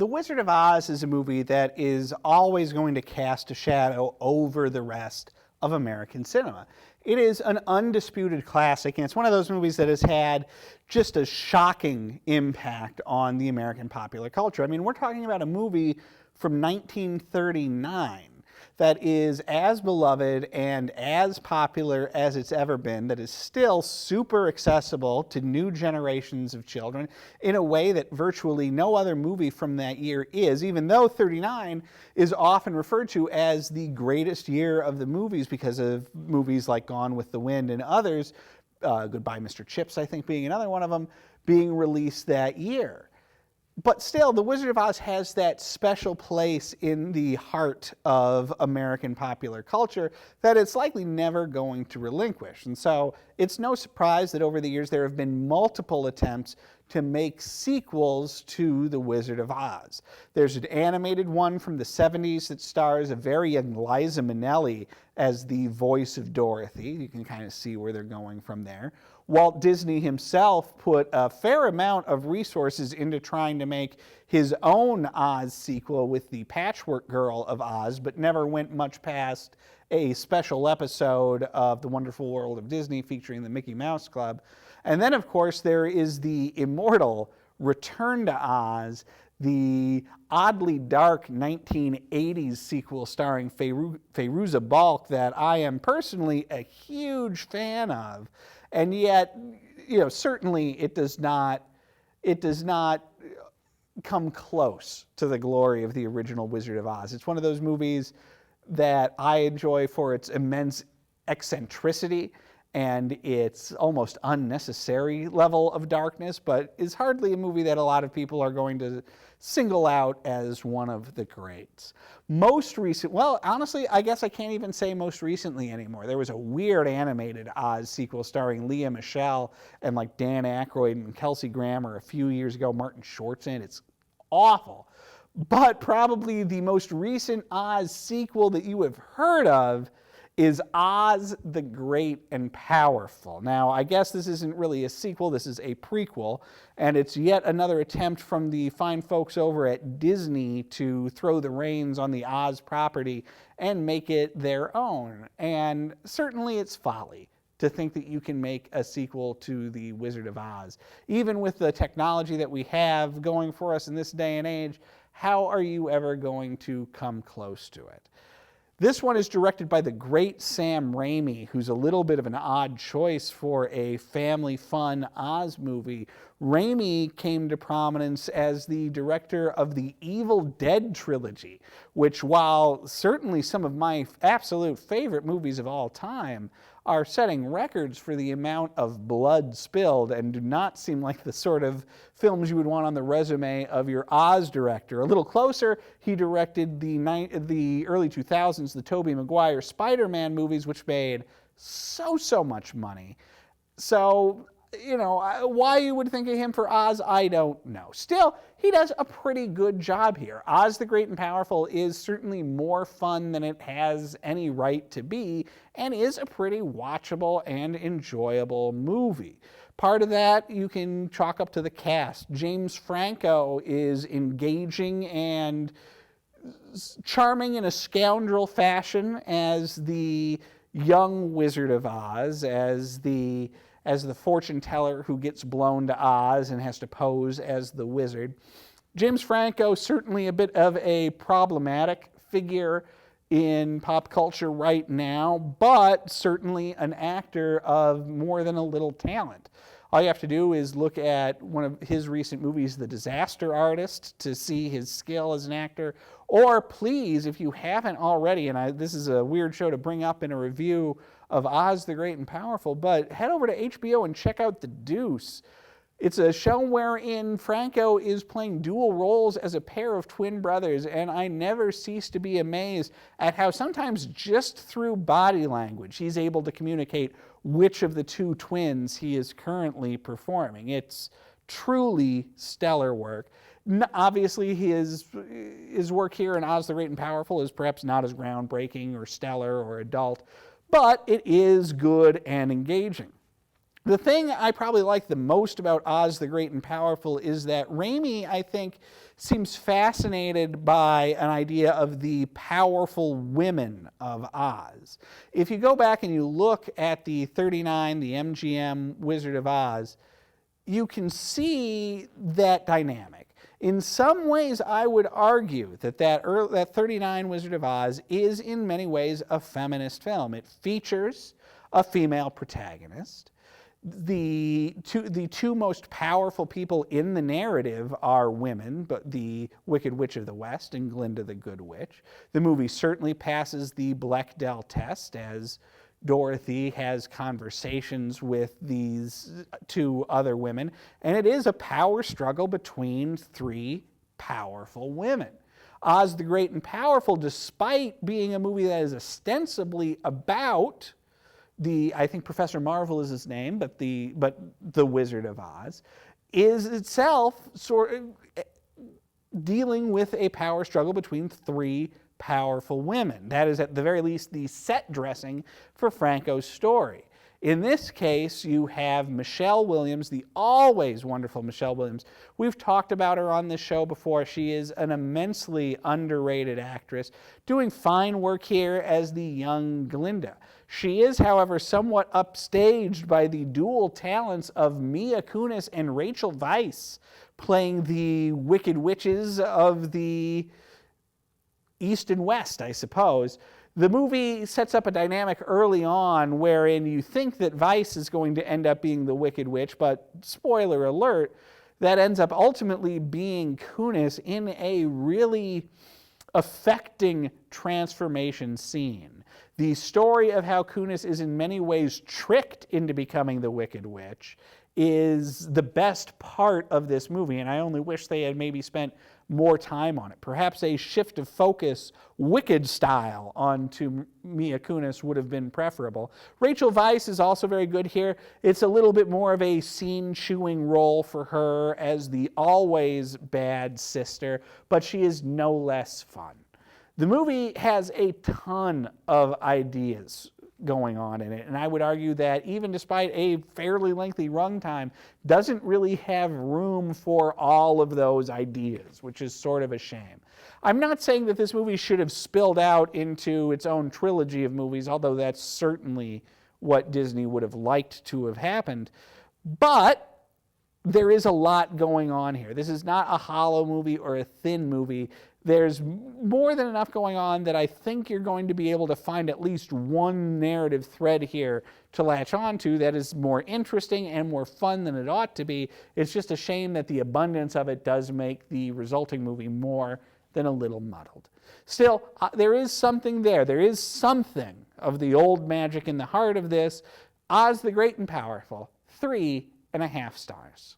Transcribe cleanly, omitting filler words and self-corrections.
The Wizard of Oz is a movie that is always going to cast a shadow over the rest of American cinema. It is an undisputed classic, and it's one of those movies that has had just a shocking impact on the American popular culture. I mean, we're talking about a movie from 1939 that is as beloved and as popular as it's ever been, that is still super accessible to new generations of children in a way that virtually no other movie from that year is, even though 39 is often referred to as the greatest year of the movies because of movies like Gone with the Wind and others, Goodbye Mr. Chips, I think, being another one of them, being released that year. But still, The Wizard of Oz has that special place in the heart of American popular culture that it's likely never going to relinquish. And so it's no surprise that over the years there have been multiple attempts to make sequels to The Wizard of Oz. There's an animated one from the 70s that stars a very young Liza Minnelli as the voice of Dorothy. You can kind of see where they're going from there. Walt Disney himself put a fair amount of resources into trying to make his own Oz sequel with the Patchwork Girl of Oz, but never went much past a special episode of The Wonderful World of Disney featuring the Mickey Mouse Club. And then, of course, there is the immortal Return to Oz, the oddly dark 1980s sequel starring Fairuza Balk that I am personally a huge fan of. And yet, certainly it does not come close to the glory of the original Wizard of Oz. It's one of those movies that I enjoy for its immense eccentricity and its almost unnecessary level of darkness, but is hardly a movie that a lot of people are going to single out as one of the greats. Most recent, well, honestly, I guess I can't even say most recently anymore. There was a weird animated Oz sequel starring Leah Michele and like Dan Aykroyd and Kelsey Grammer a few years ago. Martin Short's in it. It's awful. But probably the most recent Oz sequel that you have heard of is Oz the Great and Powerful. Now, I guess this isn't really a sequel, this is a prequel, and it's yet another attempt from the fine folks over at Disney to throw the reins on the Oz property and make it their own. And certainly it's folly to think that you can make a sequel to The Wizard of Oz. Even with the technology that we have going for us in this day and age, how are you ever going to come close to it? This one is directed by the great Sam Raimi, who's a little bit of an odd choice for a family fun Oz movie. Raimi came to prominence as the director of the Evil Dead trilogy, which, while certainly some of my absolute favorite movies of all time, are setting records for the amount of blood spilled and do not seem like the sort of films you would want on the resume of your Oz director. A little closer, he directed the early 2000s, the Tobey Maguire Spider-Man movies, which made so much money. So, why you would think of him for Oz, I don't know. Still, he does a pretty good job here. Oz the Great and Powerful is certainly more fun than it has any right to be, and is a pretty watchable and enjoyable movie. Part of that you can chalk up to the cast. James Franco is engaging and charming in a scoundrel fashion as the young Wizard of Oz, as the fortune teller who gets blown to Oz and has to pose as the wizard. James Franco, certainly a bit of a problematic figure in pop culture right now, but certainly an actor of more than a little talent. All you have to do is look at one of his recent movies, The Disaster Artist, to see his skill as an actor. Or please, if you haven't already, and this is a weird show to bring up in a review of Oz the Great and Powerful, but head over to HBO and check out The Deuce. It's a show wherein Franco is playing dual roles as a pair of twin brothers, and I never cease to be amazed at how sometimes just through body language he's able to communicate which of the two twins he is currently performing. It's truly stellar work. Obviously, his work here in Oz the Great and Powerful is perhaps not as groundbreaking or stellar or adult, but it is good and engaging. The thing I probably like the most about Oz the Great and Powerful is that Raimi, I think, seems fascinated by an idea of the powerful women of Oz. If you go back and you look at the 39, the MGM Wizard of Oz, you can see that dynamic. In some ways, I would argue that that 39 Wizard of Oz is in many ways a feminist film. It features a female protagonist. The two most powerful people in the narrative are women, but the Wicked Witch of the West and Glinda the Good Witch. The movie certainly passes the Bechdel test, as Dorothy has conversations with these two other women, and it is a power struggle between three powerful women. Oz the Great and Powerful, despite being a movie that is ostensibly about I think Professor Marvel is his name, but the Wizard of Oz, is itself sort of dealing with a power struggle between three powerful women. That is, at the very least, the set dressing for Franco's story. In this case, you have Michelle Williams, the always wonderful Michelle Williams. We've talked about her on this show before. She is an immensely underrated actress, doing fine work here as the young Glinda. She is, however, somewhat upstaged by the dual talents of Mila Kunis and Rachel Weisz, playing the Wicked Witches of the East and West, I suppose. The movie sets up a dynamic early on wherein you think that Weisz is going to end up being the Wicked Witch, but spoiler alert, that ends up ultimately being Kunis in a really affecting transformation scene. The story of how Kunis is in many ways tricked into becoming the Wicked Witch is the best part of this movie, and I only wish they had maybe spent more time on it. Perhaps a shift of focus, Wicked style, onto Mila Kunis would have been preferable. Rachel Weisz is also very good here. It's a little bit more of a scene-chewing role for her as the always bad sister, but she is no less fun. The movie has a ton of ideas going on in it, and I would argue that even despite a fairly lengthy runtime, doesn't really have room for all of those ideas, which is sort of a shame. I'm not saying that this movie should have spilled out into its own trilogy of movies, although that's certainly what Disney would have liked to have happened, but there is a lot going on here. This is not a hollow movie or a thin movie. There's more than enough going on that I think you're going to be able to find at least one narrative thread here to latch onto that is more interesting and more fun than it ought to be. It's just a shame that the abundance of it does make the resulting movie more than a little muddled. Still, there is something there. There is something of the old magic in the heart of this. Oz the Great and Powerful, 3.5 stars.